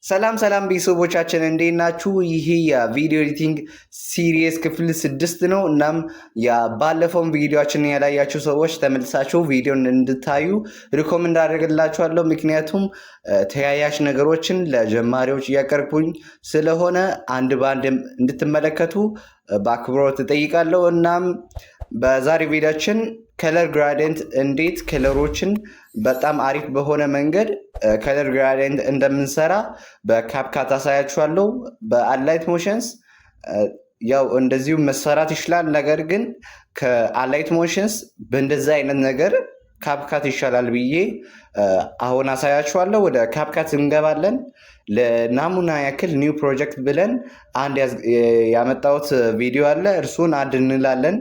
ሰላም ቤተሰቦቻችን እንዴት ናችሁ? ይህ የቪዲዮ ኤዲቲንግ ሲሪየስ ክፍል 6 ነው። እናም ባለፈውን ቪዲዮችን ያላያችሁ ሰዎች ተመልሳችሁ ቪዲዮን እንድታዩ ሪኮመንድ አደርግላችኋለሁ። ምክንያቱም ተያያዥ ነገሮችን ለጀማሪዎች እያቀርቡኝ ስለሆነ አንድ በአንድ እንድትመለከቱ በአክብሮት እጠይቃለሁ። እናም በዛሬ ቪዲዮችን ከለር ግራዲየንት እንዴት ከለሮችን በጣም አሪፍ በሆነ መንገድ ከለር ግራዲየንት እንደምንሰራ በካፕካት አሳያችኋለሁ። በአላይት ሞሽንስ ያው እንደዚሁ መሰራት ይችላል። ነገር ግን ከአላይት ሞሽንስ በእንደዚህ አይነት ነገር ካፕካት ይሻላል ብዬ አሁን አሳያችኋለሁ። ወደ ካፕካት እንገባለን። ለናሙና ያክል ኒው ፕሮጀክት ብለን አንድ ያመጣሁት ቪዲዮ አለ። እርሱን አድ እንላለን።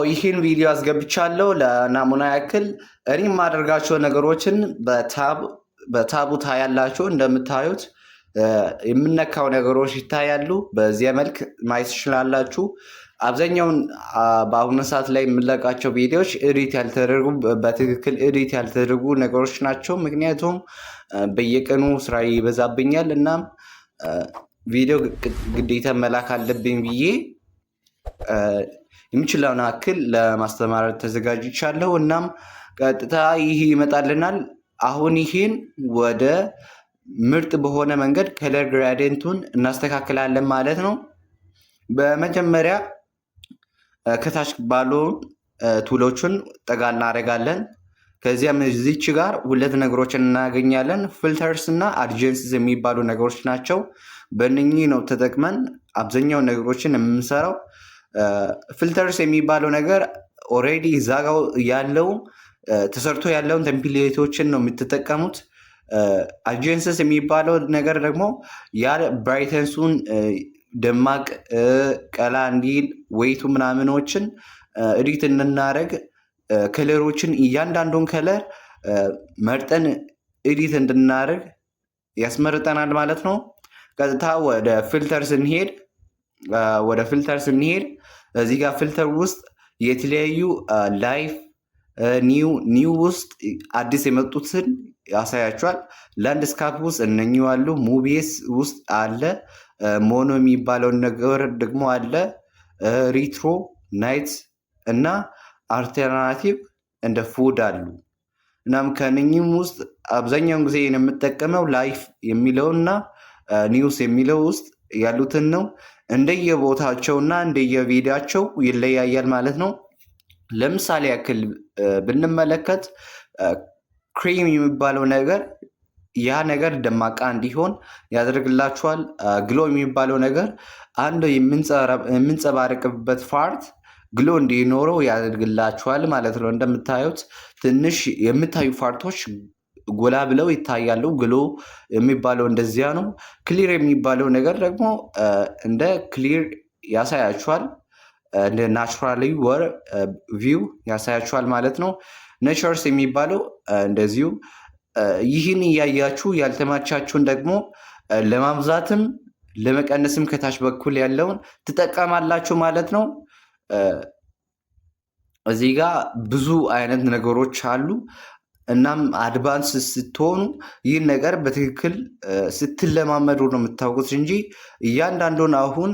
ይህን ቪዲዮ አስገብቻለሁ ለናሙና ያክል። እኔ የማደርጋቸው ነገሮችን በታቡ ታያላችሁ። እንደምታዩት የምነካው ነገሮች ይታያሉ። በዚያ መልክ ማየት ትችላላችሁ። አብዛኛውን በአሁኑ ሰዓት ላይ የምለቃቸው ቪዲዮዎች ኤዲት ያልተደረጉ በትክክል ኤዲት ያልተደረጉ ነገሮች ናቸው። ምክንያቱም በየቀኑ ስራ ይበዛብኛል። እናም ቪዲዮ ግዴታ መላክ አለብኝ ብዬ የምችለውን ያክል ለማስተማር ተዘጋጅቻለሁ። እናም ቀጥታ ይህ ይመጣልናል። አሁን ይህን ወደ ምርጥ በሆነ መንገድ ከለር ግራዲየንቱን እናስተካክላለን ማለት ነው። በመጀመሪያ ከታች ባሉ ቱሎችን ጠጋ እናደርጋለን። ከዚያም እዚች ጋር ሁለት ነገሮችን እናገኛለን። ፊልተርስ እና አድጀንስስ የሚባሉ ነገሮች ናቸው። በእነኚህ ነው ተጠቅመን አብዛኛው ነገሮችን የምንሰራው። ፊልተርስ የሚባለው ነገር ኦልሬዲ እዛ ጋር ያለው ተሰርቶ ያለውን ቴምፕሌቶችን ነው የምትጠቀሙት። አጀንስስ የሚባለው ነገር ደግሞ ያ ብራይተንሱን ደማቅ ቀላ እንዲል ወይቱ ምናምኖችን ኤዲት እንድናደርግ ከለሮችን እያንዳንዱን ከለር መርጠን ኤዲት እንድናደርግ ያስመርጠናል ማለት ነው። ቀጥታ ወደ ፊልተር ስንሄድ እዚህ ጋር ፊልተር ውስጥ የተለያዩ ላይፍ ኒው ውስጥ አዲስ የመጡትን ያሳያቸዋል። ላንድስካፕ ውስጥ እነኚህ አሉ። ሙቪስ ውስጥ አለ። ሞኖ የሚባለውን ነገር ደግሞ አለ። ሪትሮ፣ ናይት እና አልተርናቲቭ እንደ ፉድ አሉ። እናም ከነኚህም ውስጥ አብዛኛውን ጊዜ የምጠቀመው ላይፍ የሚለውና ኒውስ የሚለው ውስጥ ያሉትን ነው። እንደየቦታቸውና እንደየቪዲያቸው ይለያያል ማለት ነው። ለምሳሌ ያክል ብንመለከት ክሬም የሚባለው ነገር ያ ነገር ደማቃ እንዲሆን ያደርግላችኋል። ግሎ የሚባለው ነገር አንድ የምንጸባረቅበት ፓርት ግሎ እንዲኖረው ያደርግላችኋል ማለት ነው። እንደምታዩት ትንሽ የምታዩ ፓርቶች ጎላ ብለው ይታያሉ። ግሎ የሚባለው እንደዚያ ነው። ክሊር የሚባለው ነገር ደግሞ እንደ ክሊር ያሳያችኋል። እንደ ናቹራሊ ወር ቪው ያሳያችኋል ማለት ነው። ኔቸርስ የሚባለው እንደዚሁ። ይህን እያያችሁ ያልተማቻችሁን ደግሞ ለማብዛትም ለመቀነስም ከታች በኩል ያለውን ትጠቀማላችሁ ማለት ነው። እዚህ ጋር ብዙ አይነት ነገሮች አሉ። እናም አድቫንስ ስትሆኑ ይህን ነገር በትክክል ስትለማመዱ ነው የምታውቁት እንጂ እያንዳንዱን አሁን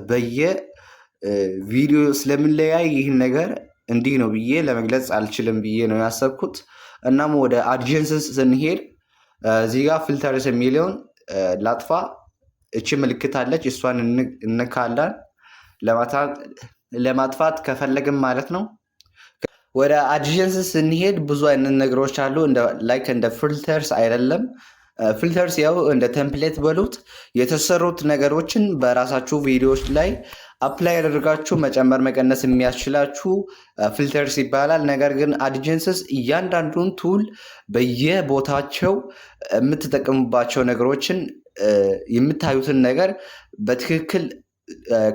በየቪዲዮ ስለምንለያይ ይህን ነገር እንዲህ ነው ብዬ ለመግለጽ አልችልም ብዬ ነው ያሰብኩት። እናም ወደ አድጀንስስ ስንሄድ እዚህ ጋር ፊልተርስ የሚለውን ላጥፋ። እቺ ምልክት አለች፣ እሷን እንካለን ለማጥፋት ከፈለግም ማለት ነው። ወደ አድጀንስስ ስንሄድ ብዙ አይነት ነገሮች አሉ። እንደ ፊልተርስ አይደለም። ፊልተርስ ያው እንደ ቴምፕሌት በሉት የተሰሩት ነገሮችን በራሳችሁ ቪዲዮዎች ላይ አፕላይ አድርጋችሁ መጨመር መቀነስ የሚያስችላችሁ ፊልተርስ ይባላል። ነገር ግን አድጀንስስ እያንዳንዱን ቱል በየቦታቸው የምትጠቀሙባቸው ነገሮችን የምታዩትን ነገር በትክክል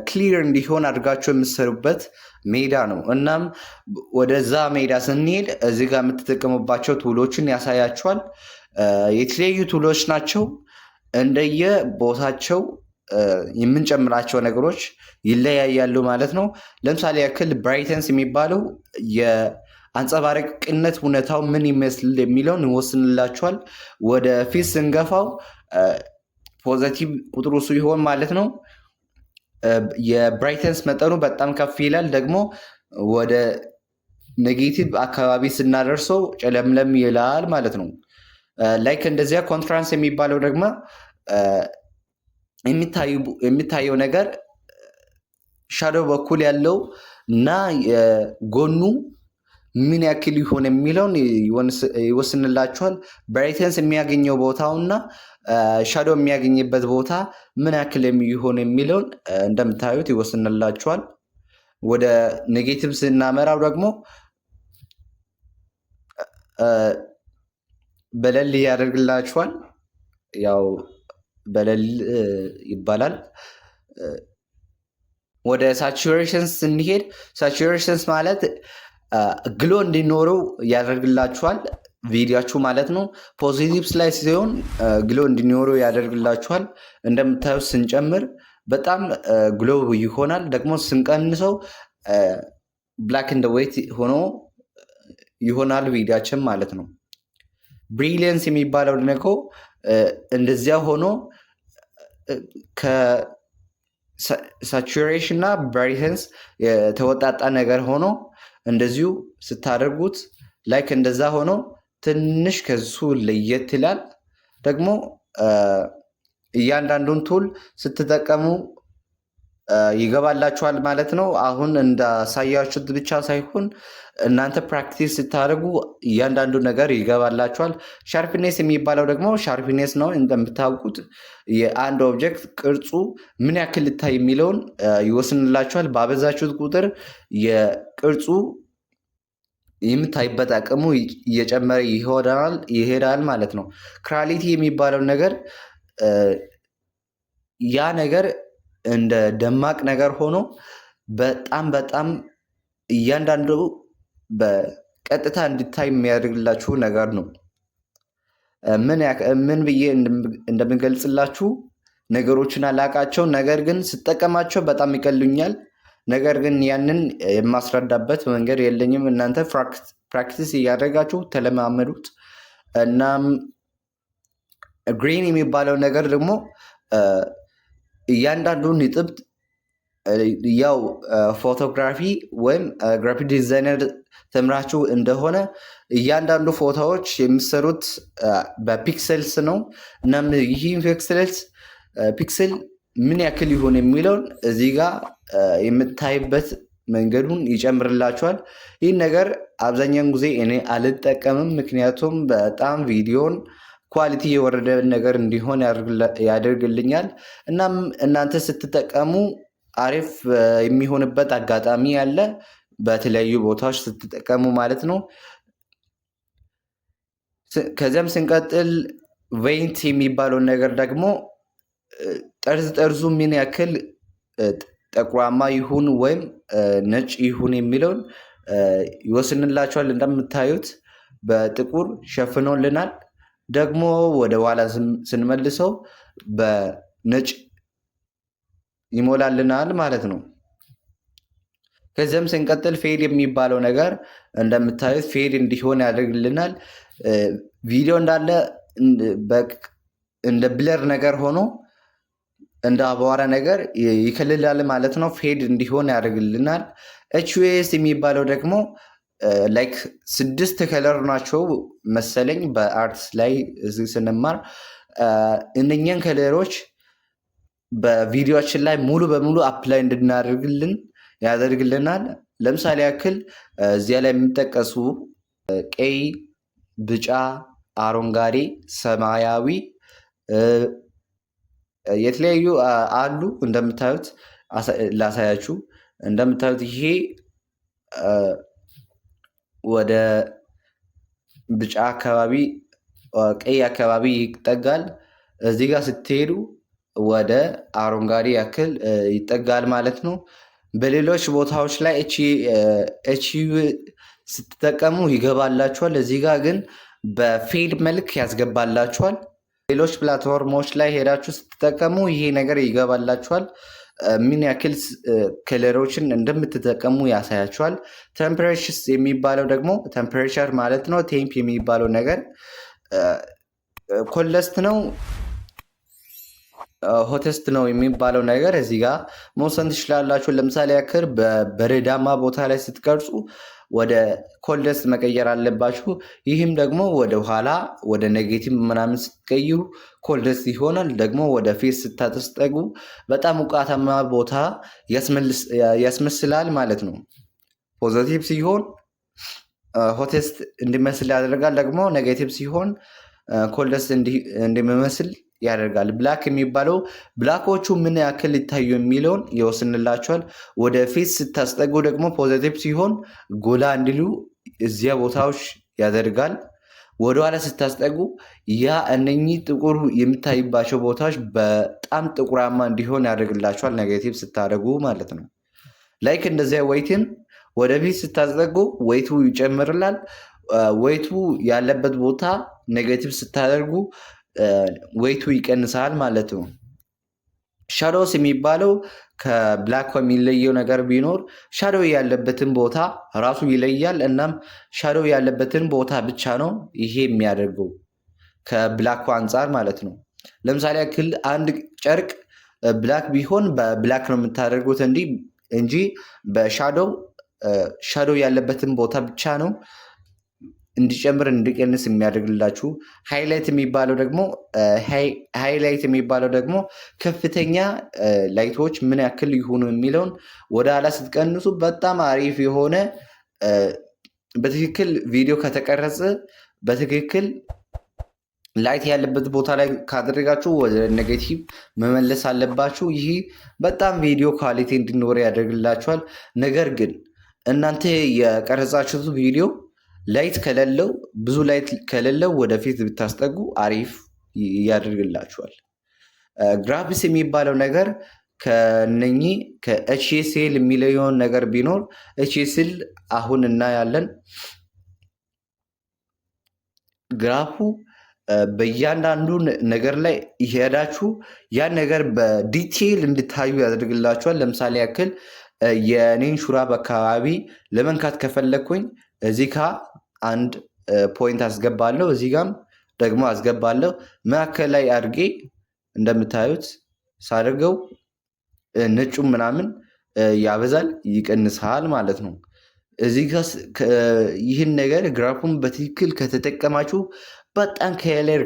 ክሊር እንዲሆን አድርጋችሁ የምትሰሩበት ሜዳ ነው። እናም ወደዛ ሜዳ ስንሄድ እዚህ ጋር የምትጠቀሙባቸው ቱሎችን ያሳያችኋል። የተለያዩ ቱሎች ናቸው። እንደየቦታቸው የምንጨምራቸው ነገሮች ይለያያሉ ማለት ነው። ለምሳሌ ያክል ብራይተንስ የሚባለው አንጸባራቂነት ሁኔታው ምን ይመስል የሚለውን ይወስንላችኋል። ወደ ፊት ስንገፋው ፖዘቲቭ ቁጥሩ ሲሆን ማለት ነው የብራይትነስ መጠኑ በጣም ከፍ ይላል። ደግሞ ወደ ኔጌቲቭ አካባቢ ስናደርሰው ጨለምለም ይላል ማለት ነው። ላይክ እንደዚያ ኮንትራንስ የሚባለው ደግሞ የሚታየው ነገር ሻዶ በኩል ያለው እና ጎኑ ምን ያክል ይሆን የሚለውን ይወስንላችኋል። ብራይትነስ የሚያገኘው ቦታው እና ሻዶ የሚያገኝበት ቦታ ምን ያክል የሚሆን የሚለውን እንደምታዩት ይወስንላችኋል። ወደ ኔጌቲቭ ስናመራው ደግሞ በለል ያደርግላችኋል። ያው በለል ይባላል። ወደ ሳቹሬሽንስ ስንሄድ ሳቹሬሽንስ ማለት ግሎ እንዲኖረው ያደርግላችኋል ቪዲዮችሁ ማለት ነው። ፖዚቲቭስ ላይ ሲሆን ግሎ እንዲኖረው ያደርግላችኋል። እንደምታዩት ስንጨምር በጣም ግሎ ይሆናል። ደግሞ ስንቀንሰው ብላክ እንደ ዌት ሆኖ ይሆናል ቪዲዮችን ማለት ነው። ብሪሊየንስ የሚባለው ደግሞ እንደዚያ ሆኖ ከሳቹሬሽን እና ብራይትነስ የተወጣጣ ነገር ሆኖ እንደዚሁ ስታደርጉት ላይክ እንደዛ ሆኖ ትንሽ ከሱ ለየት ይላል። ደግሞ እያንዳንዱን ቱል ስትጠቀሙ ይገባላችኋል ማለት ነው። አሁን እንዳሳያችሁት ብቻ ሳይሆን እናንተ ፕራክቲስ ስታደርጉ እያንዳንዱ ነገር ይገባላችኋል። ሻርፕኔስ የሚባለው ደግሞ ሻርፕኔስ ነው። እንደምታውቁት የአንድ ኦብጀክት ቅርጹ ምን ያክል ልታይ የሚለውን ይወስንላችኋል። ባበዛችሁት ቁጥር የቅርጹ የምታይበት አቅሙ እየጨመረ ይሄዳል ማለት ነው። ክራሊቲ የሚባለው ነገር ያ ነገር እንደ ደማቅ ነገር ሆኖ በጣም እያንዳንዱ በቀጥታ እንዲታይ የሚያደርግላችሁ ነገር ነው። ምን ብዬ እንደምገልጽላችሁ ነገሮችን አላቃቸው፣ ነገር ግን ስጠቀማቸው በጣም ይቀሉኛል። ነገር ግን ያንን የማስረዳበት መንገድ የለኝም። እናንተ ፕራክቲስ እያደረጋችሁ ተለማመዱት። እናም ግሪን የሚባለው ነገር ደግሞ እያንዳንዱ ንጥብ ያው ፎቶግራፊ ወይም ግራፊክ ዲዛይነር ተምራችሁ እንደሆነ እያንዳንዱ ፎቶዎች የሚሰሩት በፒክሰልስ ነው። እናም ይህ ፒክሰል ምን ያክል ይሆን የሚለውን እዚህ ጋር የምታይበት መንገዱን ይጨምርላችኋል። ይህን ነገር አብዛኛውን ጊዜ እኔ አልጠቀምም፣ ምክንያቱም በጣም ቪዲዮን ኳሊቲ የወረደ ነገር እንዲሆን ያደርግልኛል። እናም እናንተ ስትጠቀሙ አሪፍ የሚሆንበት አጋጣሚ ያለ በተለያዩ ቦታዎች ስትጠቀሙ ማለት ነው። ከዚያም ስንቀጥል ቬይንት የሚባለውን ነገር ደግሞ ጠርዙ ምን ያክል ጠቁራማ ይሁን ወይም ነጭ ይሁን የሚለውን ይወስንላችኋል። እንደምታዩት በጥቁር ሸፍኖልናል። ደግሞ ወደ ኋላ ስንመልሰው በነጭ ይሞላልናል ማለት ነው። ከዚያም ስንቀጥል ፌድ የሚባለው ነገር እንደምታዩት ፌድ እንዲሆን ያደርግልናል። ቪዲዮ እንዳለ እንደ ብለር ነገር ሆኖ እንደ አቧራ ነገር ይከልላል ማለት ነው። ፌድ እንዲሆን ያደርግልናል። ኤችዩኤስ የሚባለው ደግሞ ላይክ 6 ከለር ናቸው መሰለኝ በአርትስ ላይ እዚህ ስንማር እነኛን ከለሮች በቪዲዮችን ላይ ሙሉ በሙሉ አፕላይ እንድናደርግልን ያደርግልናል። ለምሳሌ ያክል እዚያ ላይ የሚጠቀሱ ቀይ፣ ቢጫ፣ አረንጓዴ፣ ሰማያዊ የተለያዩ አሉ። እንደምታዩት ላሳያችሁ። እንደምታዩት ይሄ ወደ ቢጫ አካባቢ ቀይ አካባቢ ይጠጋል። እዚህ ጋር ስትሄዱ ወደ አረንጓዴ ያክል ይጠጋል ማለት ነው። በሌሎች ቦታዎች ላይ ኤች ስትጠቀሙ ይገባላችኋል። እዚህ ጋር ግን በፌድ መልክ ያስገባላችኋል። ሌሎች ፕላትፎርሞች ላይ ሄዳችሁ ስትጠቀሙ ይሄ ነገር ይገባላችኋል። ምን ያክል ከለሮችን እንደምትጠቀሙ ያሳያችኋል። ቴምፕሬቸርስ የሚባለው ደግሞ ቴምፕሬቸር ማለት ነው። ቴምፕ የሚባለው ነገር ኮልደስት ነው ሆተስት ነው የሚባለው ነገር እዚህ ጋር መውሰን ትችላላችሁ። ለምሳሌ ያክል በበረዳማ ቦታ ላይ ስትቀርጹ ወደ ኮልደስት መቀየር አለባችሁ። ይህም ደግሞ ወደ ኋላ ወደ ኔጌቲቭ ምናምን ስትቀይሩ ኮልደስት ይሆናል። ደግሞ ወደ ፌስ ስታስጠጉ በጣም ሙቃታማ ቦታ ያስመስላል ማለት ነው። ፖዘቲቭ ሲሆን ሆተስት እንዲመስል ያደርጋል። ደግሞ ኔጌቲቭ ሲሆን ኮልደስት እንዲመስል ያደርጋል። ብላክ የሚባለው ብላኮቹ ምን ያክል ሊታዩ የሚለውን ይወስንላቸዋል። ወደ ፊት ስታስጠጉ ደግሞ ፖዘቲቭ ሲሆን ጎላ እንዲሉ እዚያ ቦታዎች ያደርጋል። ወደኋላ ስታስጠጉ ያ እነኚህ ጥቁር የሚታይባቸው ቦታዎች በጣም ጥቁራማ እንዲሆን ያደርግላቸዋል። ኔጌቲቭ ስታደርጉ ማለት ነው። ላይክ እንደዚያ ወይትን ወደፊት ስታስጠጉ ወይቱ ይጨምርላል። ወይቱ ያለበት ቦታ ኔጌቲቭ ስታደርጉ ወይቱ ይቀንሳል ማለት ነው። ሻዶውስ የሚባለው ከብላክ የሚለየው ነገር ቢኖር ሻዶው ያለበትን ቦታ ራሱ ይለያል። እናም ሻዶው ያለበትን ቦታ ብቻ ነው ይሄ የሚያደርገው ከብላክ አንጻር ማለት ነው። ለምሳሌ ያክል አንድ ጨርቅ ብላክ ቢሆን በብላክ ነው የምታደርጉት እንጂ በሻዶው ያለበትን ቦታ ብቻ ነው እንዲጨምር እንዲቀንስ የሚያደርግላችሁ። ሃይላይት የሚባለው ደግሞ ከፍተኛ ላይቶች ምን ያክል ይሆኑ የሚለውን ወደ ኋላ ስትቀንሱ በጣም አሪፍ የሆነ በትክክል ቪዲዮ ከተቀረጸ በትክክል ላይት ያለበት ቦታ ላይ ካደረጋችሁ ወደ ኔጌቲቭ መመለስ አለባችሁ። ይህ በጣም ቪዲዮ ኳሊቲ እንዲኖር ያደርግላችኋል። ነገር ግን እናንተ የቀረጻችሁት ቪዲዮ ላይት ከሌለው ብዙ ላይት ከሌለው ወደፊት ብታስጠጉ አሪፍ ያደርግላችኋል። ግራፊክስ የሚባለው ነገር ከነኚህ ከኤችኤስኤል የሚለየውን ነገር ቢኖር ኤችኤስኤል አሁን እናያለን። ግራፉ በእያንዳንዱ ነገር ላይ ይሄዳችሁ ያን ነገር በዲቴይል እንድታዩ ያደርግላችኋል። ለምሳሌ ያክል የኔን ሹራብ አካባቢ ለመንካት ከፈለግኩኝ እዚህ ጋ አንድ ፖይንት አስገባለሁ፣ እዚህ ጋም ደግሞ አስገባለሁ። መካከል ላይ አድርጌ እንደምታዩት ሳደርገው ነጩም ምናምን ያበዛል ይቀንሳል ማለት ነው። እዚህ ጋ ይህን ነገር ግራፉን በትክክል ከተጠቀማችሁ በጣም ከለር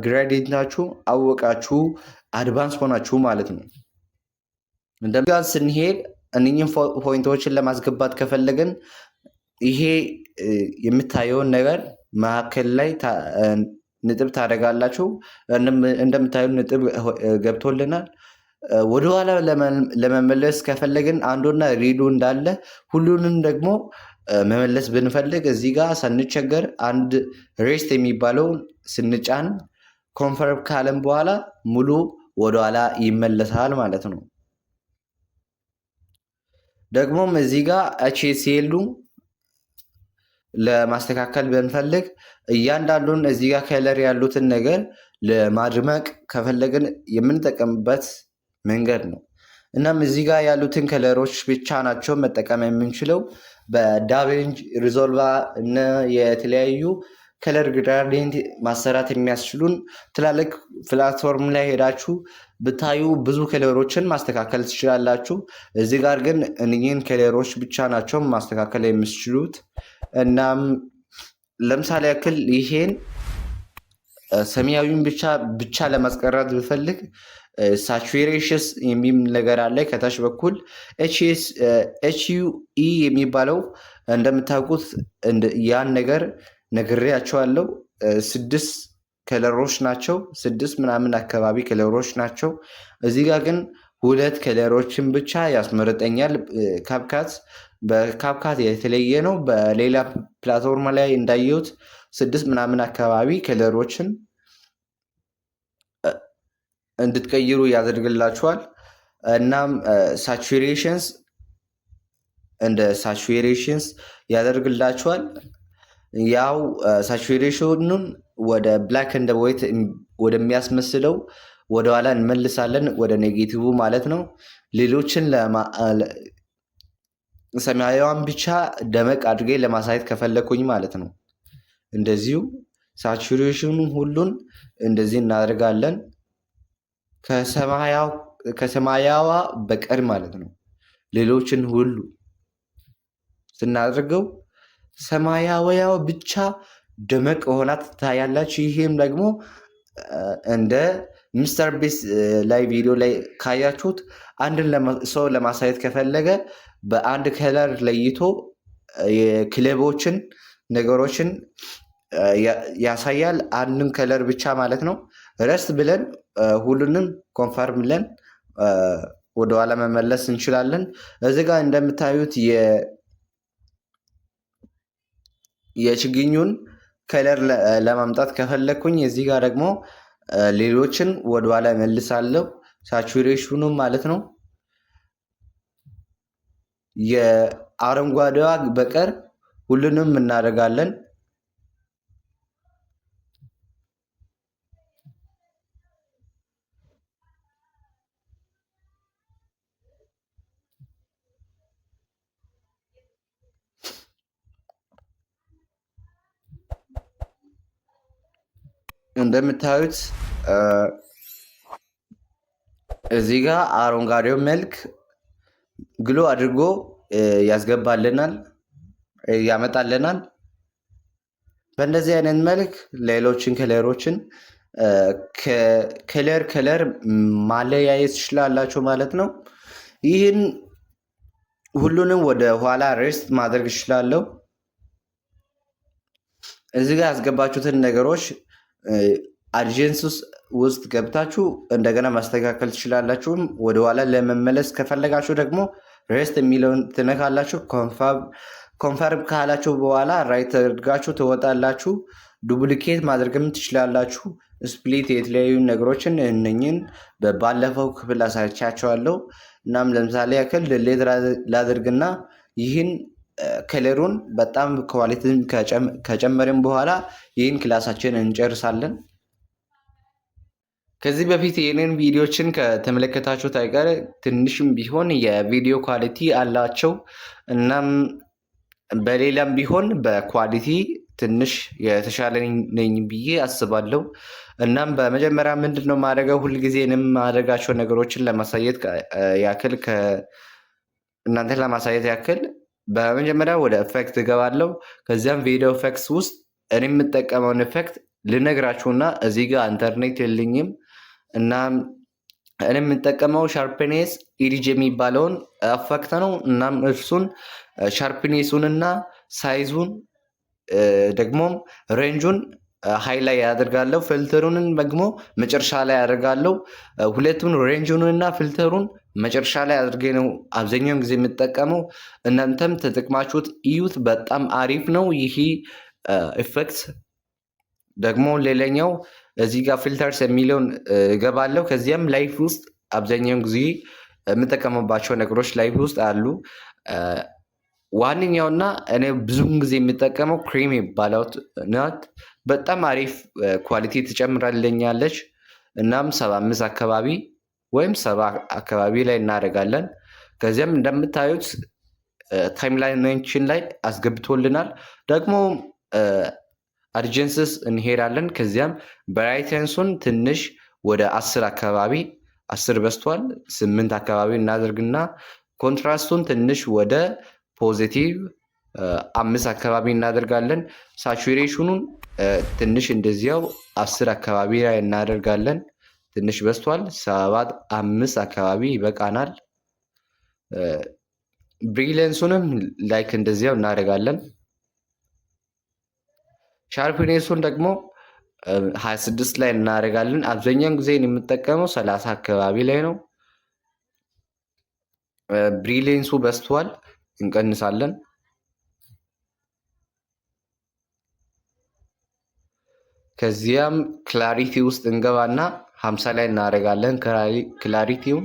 ግራዲየንታችሁ አወቃችሁ አድቫንስ ሆናችሁ ማለት ነው። እንደጋ ስንሄድ እነኝህን ፖይንቶችን ለማስገባት ከፈለግን ይሄ የምታየውን ነገር መካከል ላይ ንጥብ ታደርጋላችሁ። እንደምታዩ ንጥብ ገብቶልናል። ወደኋላ ለመመለስ ከፈለግን አንዱና ሪዱ እንዳለ ሁሉንም ደግሞ መመለስ ብንፈልግ እዚህ ጋር ሳንቸገር አንድ ሬስት የሚባለውን ስንጫን ኮንፈርም ካለም በኋላ ሙሉ ወደኋላ ይመለሳል ማለት ነው። ደግሞም እዚህ ጋር ኤችኤስኤሉ ለማስተካከል ብንፈልግ እያንዳንዱን እዚህ ጋር ከለር ያሉትን ነገር ለማድመቅ ከፈለግን የምንጠቀምበት መንገድ ነው። እናም እዚህ ጋር ያሉትን ከለሮች ብቻ ናቸው መጠቀም የምንችለው። በዳቪንቺ ሪዞልቭ እና የተለያዩ ከለር ግራዲየንት ማሰራት የሚያስችሉን ትላልቅ ፕላትፎርም ላይ ሄዳችሁ ብታዩ ብዙ ከለሮችን ማስተካከል ትችላላችሁ። እዚህ ጋር ግን እነኚህን ከለሮች ብቻ ናቸው ማስተካከል የምትችሉት። እናም ለምሳሌ ያክል ይሄን ሰማያዊን ብቻ ለማስቀረት ብፈልግ ሳቹሬሽንስ የሚል ነገር አለ ከታች በኩል። ኤችዩኢ የሚባለው እንደምታውቁት ያን ነገር ነግሬያቸዋለሁ። 6 ከለሮች ናቸው፣ 6 ምናምን አካባቢ ከለሮች ናቸው። እዚህ ጋር ግን 2 ከለሮችን ብቻ ያስመርጠኛል። በካፕካት የተለየ ነው። በሌላ ፕላትፎርም ላይ እንዳየሁት 6 ምናምን አካባቢ ከለሮችን እንድትቀይሩ ያደርግላችኋል። እናም ሳቹሬሽንስ ያደርግላችኋል። ያው ሳቹሬሽኑን ወደ ብላክ እንደ ዋይት ወደሚያስመስለው ወደኋላ እንመልሳለን፣ ወደ ኔጌቲቭ ማለት ነው። ሌሎችን ሰማያዊዋን ብቻ ደመቅ አድርጌ ለማሳየት ከፈለኩኝ ማለት ነው። እንደዚሁ ሳቹሬሽኑ ሁሉን እንደዚህ እናደርጋለን ከሰማያዋ በቀር ማለት ነው። ሌሎችን ሁሉ ስናደርገው ሰማያዊያው ብቻ ደመቅ ሆና ትታያላችሁ። ይህም ደግሞ እንደ ሚስተር ቢስ ላይ ቪዲዮ ላይ ካያችሁት አንድን ሰው ለማሳየት ከፈለገ በአንድ ከለር ለይቶ የክለቦችን ነገሮችን ያሳያል። አንድን ከለር ብቻ ማለት ነው። ረስት ብለን ሁሉንም ኮንፈርም ብለን ወደኋላ መመለስ እንችላለን። እዚህ ጋር እንደምታዩት የችግኙን ከለር ለማምጣት ከፈለግኩኝ እዚህ ጋር ደግሞ ሌሎችን ወደኋላ መልሳለሁ። ሳቹሬሽኑም ማለት ነው የአረንጓዴዋ በቀር ሁሉንም እናደርጋለን። እንደምታዩት እዚህ ጋር አረንጓዴው መልክ ግሎ አድርጎ ያስገባልናል ያመጣልናል። በእንደዚህ አይነት መልክ ሌሎችን ከለሮችን ከለር ማለያየት ትችላላችሁ ማለት ነው። ይህን ሁሉንም ወደ ኋላ ሬስት ማድረግ እችላለሁ። እዚህ ጋር ያስገባችሁትን ነገሮች አድጀንስ ውስጥ ገብታችሁ እንደገና ማስተካከል ትችላላችሁ። ወደኋላ ለመመለስ ከፈለጋችሁ ደግሞ ሬስት የሚለውን ትነካላችሁ። ኮንፈርም ካላችሁ በኋላ ራይት አድርጋችሁ ትወጣላችሁ። ዱፕሊኬት ማድረግም ትችላላችሁ። ስፕሊት የተለያዩ ነገሮችን እነኝን ባለፈው ክፍል አሳይቻችኋለሁ። እናም ለምሳሌ ያክል ድሌት ላድርግና ይህን ከለሩን በጣም ኳሊቲን ከጨመርን በኋላ ይህን ክላሳችን እንጨርሳለን። ከዚህ በፊት የኔን ቪዲዮችን ከተመለከታችሁት አይቀር ትንሽም ቢሆን የቪዲዮ ኳሊቲ አላቸው። እናም በሌላም ቢሆን በኳሊቲ ትንሽ የተሻለ ነኝ ብዬ አስባለሁ። እናም በመጀመሪያ ምንድን ነው ማድረገው ሁልጊዜንም ማድረጋቸው ነገሮችን ለማሳየት ያክል እናንተን ለማሳየት ያክል በመጀመሪያ ወደ ኤፌክት እገባለሁ። ከዚያም ቪዲዮ ኤፌክትስ ውስጥ እኔ የምጠቀመውን ኤፌክት ልነግራችሁና እዚህ ጋር ኢንተርኔት የለኝም እና እኔ የምጠቀመው ሻርፕኔስ ኢዲጅ የሚባለውን ኤፌክት ነው። እናም እርሱን ሻርፕኔሱንና ሳይዙን ደግሞም ሬንጁን ሃይ ላይ ያደርጋለሁ። ፊልተሩንን ደግሞ መጨረሻ ላይ ያደርጋለሁ። ሁለቱን ሬንጁንና ፊልተሩን መጨረሻ ላይ አድርጌ ነው አብዛኛውን ጊዜ የምጠቀመው። እናንተም ተጠቅማችሁት እዩት፣ በጣም አሪፍ ነው ይህ ኢፌክት። ደግሞ ሌላኛው እዚህ ጋር ፊልተርስ የሚለውን እገባለሁ። ከዚያም ላይፍ ውስጥ አብዛኛውን ጊዜ የምጠቀምባቸው ነገሮች ላይፍ ውስጥ አሉ። ዋነኛውና እኔ ብዙውን ጊዜ የምጠቀመው ክሬም ይባላል ናት። በጣም አሪፍ ኳሊቲ ትጨምራለኛለች። እናም 75 አካባቢ ወይም 70 አካባቢ ላይ እናደርጋለን። ከዚያም እንደምታዩት ታይምላይናችን ላይ አስገብቶልናል። ደግሞ አድጀንስስ እንሄዳለን። ከዚያም ብራይትነሱን ትንሽ ወደ 10 አካባቢ 10 በስቷል 8 አካባቢ እናደርግና ኮንትራስቱን ትንሽ ወደ ፖዚቲቭ 5 አካባቢ እናደርጋለን። ሳቹሬሽኑን ትንሽ እንደዚያው 10 አካባቢ ላይ እናደርጋለን። ትንሽ በስቷል 7 5 አካባቢ ይበቃናል። ብሪሊየንሱንም ላይክ እንደዚያው እናደርጋለን። ሻርፕኔሱን ደግሞ 26 ላይ እናደርጋለን። አብዛኛውን ጊዜ የምጠቀመው 30 አካባቢ ላይ ነው። ብሪሊየንሱ በስቷል እንቀንሳለን። ከዚያም ክላሪቲ ውስጥ እንገባና 50 ላይ እናደርጋለን ክላሪቲውን።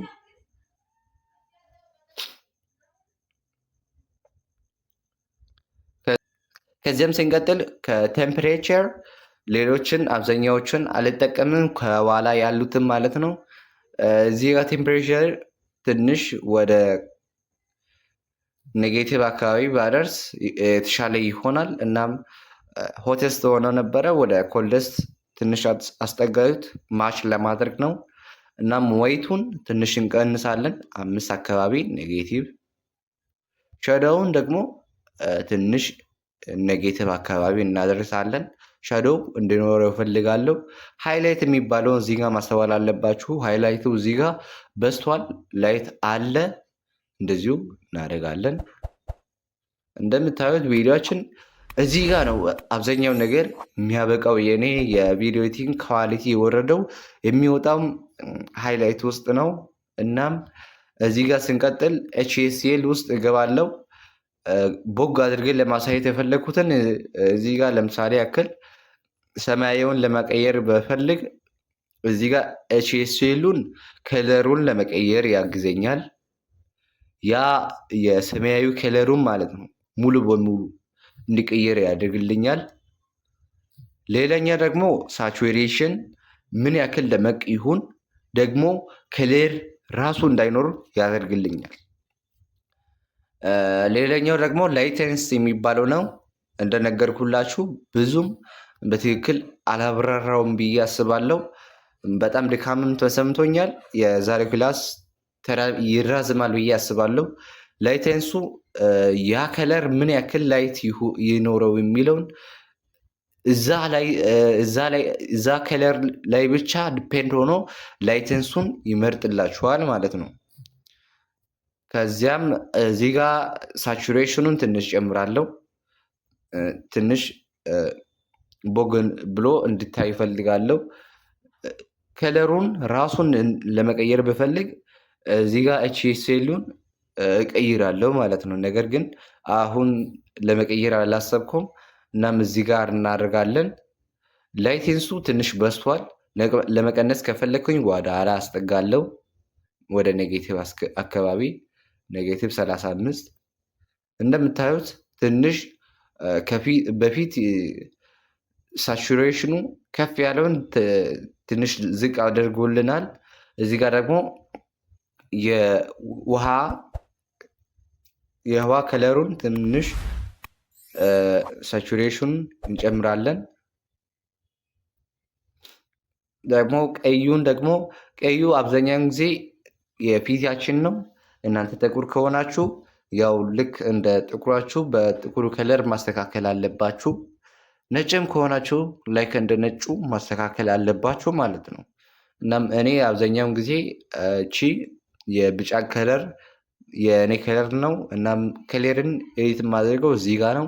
ከዚያም ስንቀጥል ከቴምፕሬቸር ሌሎችን አብዛኛዎችን አልጠቀምም፣ ከኋላ ያሉትን ማለት ነው። እዚህ ጋር ቴምፕሬቸር ትንሽ ወደ ኔጌቲቭ አካባቢ ባደርስ የተሻለ ይሆናል። እናም ሆቴስት ሆነው ነበረ ወደ ኮልደስት ትንሽ አስጠጋዩት ማች ለማድረግ ነው። እናም ወይቱን ትንሽ እንቀንሳለን 5 አካባቢ ኔጌቲቭ። ሸዶውን ደግሞ ትንሽ ኔጌቲቭ አካባቢ እናደርሳለን። ሻዶው እንዲኖረው እፈልጋለሁ። ሃይላይት የሚባለውን እዚህ ጋር ማስተዋል አለባችሁ። ሃይላይቱ እዚህ ጋር በስቷል፣ ላይት አለ። እንደዚሁ እናደርጋለን። እንደምታዩት ቪዲዮችን እዚህ ጋር ነው አብዛኛው ነገር የሚያበቃው። የኔ የቪዲዮ ኤዲቲንግ ኳሊቲ የወረደው የሚወጣው ሃይላይት ውስጥ ነው። እናም እዚህ ጋር ስንቀጥል ኤችኤስኤል ውስጥ እገባለሁ። ቦግ አድርገን ለማሳየት የፈለግኩትን እዚህ ጋር ለምሳሌ ያክል ሰማያዊውን ለመቀየር በፈልግ እዚህ ጋር ኤችኤስኤሉን ከለሩን ለመቀየር ያግዘኛል። ያ የሰማያዊ ከለሩን ማለት ነው ሙሉ በሙሉ እንዲቀየር ያደርግልኛል። ሌላኛ ደግሞ ሳቹሬሽን ምን ያክል ደመቅ ይሁን ደግሞ ከለር ራሱ እንዳይኖር ያደርግልኛል። ሌላኛው ደግሞ ላይተንስ የሚባለው ነው። እንደነገርኩላችሁ ብዙም በትክክል አላብራራውም ብዬ አስባለሁ። በጣም ድካምም ተሰምቶኛል። የዛሬው ክላስ ይራዝማል ብዬ አስባለሁ። ላይተንሱ ያ ከለር ምን ያክል ላይት ይኖረው የሚለውን እዛ ከለር ላይ ብቻ ዲፔንድ ሆኖ ላይተንሱን ይመርጥላችኋል ማለት ነው። ከዚያም እዚህ ጋር ሳቹሬሽኑን ትንሽ ጨምራለሁ። ትንሽ ቦግን ብሎ እንድታይ ይፈልጋለሁ። ከለሩን ራሱን ለመቀየር ብፈልግ እዚህ ጋር ኤችኤስኤሉን እቀይራለሁ ማለት ነው። ነገር ግን አሁን ለመቀየር አላሰብኩም። እናም እዚህ ጋር እናደርጋለን። ላይቴንሱ ትንሽ በስቷል። ለመቀነስ ከፈለግኩኝ ወደ ኋላ አስጠጋለሁ። ወደ ኔጌቲቭ አካባቢ ኔጌቲቭ 35 እንደምታዩት ትንሽ በፊት ሳቹሬሽኑ ከፍ ያለውን ትንሽ ዝቅ አድርጎልናል። እዚህ ጋር ደግሞ የውሃ ከለሩን ትንሽ ሳቹሬሽኑን እንጨምራለን። ደግሞ ቀዩ አብዛኛውን ጊዜ የፊታችን ነው። እናንተ ጥቁር ከሆናችሁ ያው ልክ እንደ ጥቁራችሁ በጥቁሩ ከለር ማስተካከል አለባችሁ። ነጭም ከሆናችሁ ላይክ እንደ ነጩ ማስተካከል አለባችሁ ማለት ነው። እናም እኔ አብዛኛውን ጊዜ የቢጫ ከለር የእኔ ከለር ነው። እናም ከለርን ኤዲት የማደርገው እዚህ ጋር ነው።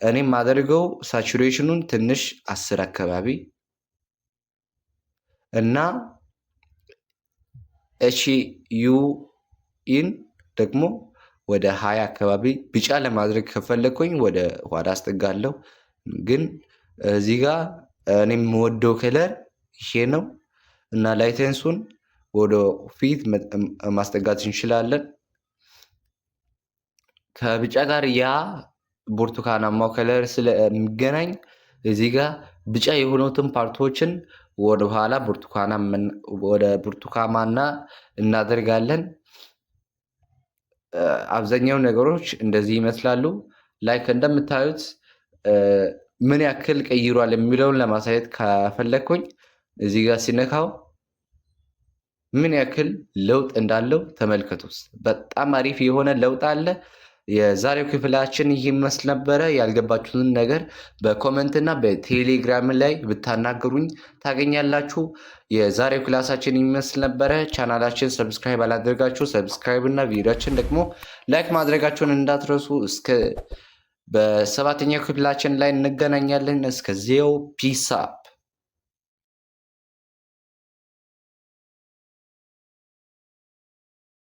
እኔ የማደርገው ሳቹሬሽኑን ትንሽ 10 አካባቢ እና ኤችዩኢን ደግሞ ወደ 20 አካባቢ ቢጫ ለማድረግ ከፈለግኩኝ ወደ ኋላ አስጠጋለሁ። ግን እዚህ ጋር እኔ የምወደው ከለር ይሄ ነው እና ላይተንሱን ወደ ፊት ማስጠጋት እንችላለን። ከቢጫ ጋር ያ ብርቱካናማው ከለር ስለሚገናኝ እዚህ ጋር ቢጫ የሆኑትን ፓርቶችን ወደ ኋላ ወደ ብርቱካናማ እናደርጋለን። አብዛኛው ነገሮች እንደዚህ ይመስላሉ። ላይክ እንደምታዩት ምን ያክል ቀይሯል የሚለውን ለማሳየት ከፈለግኩኝ እዚህ ጋር ሲነካው ምን ያክል ለውጥ እንዳለው ተመልከቱት። በጣም አሪፍ የሆነ ለውጥ አለ። የዛሬው ክፍላችን ይህ ይመስል ነበረ። ያልገባችሁትን ነገር በኮመንት እና በቴሌግራም ላይ ብታናገሩኝ ታገኛላችሁ። የዛሬው ክላሳችን ይመስል ነበረ። ቻናላችን ሰብስክራይብ አላደርጋችሁ ሰብስክራይብ እና ቪዲዮችን ደግሞ ላይክ ማድረጋችሁን እንዳትረሱ። በ7ኛው ክፍላችን ላይ እንገናኛለን። እስከዚያው ፒሳ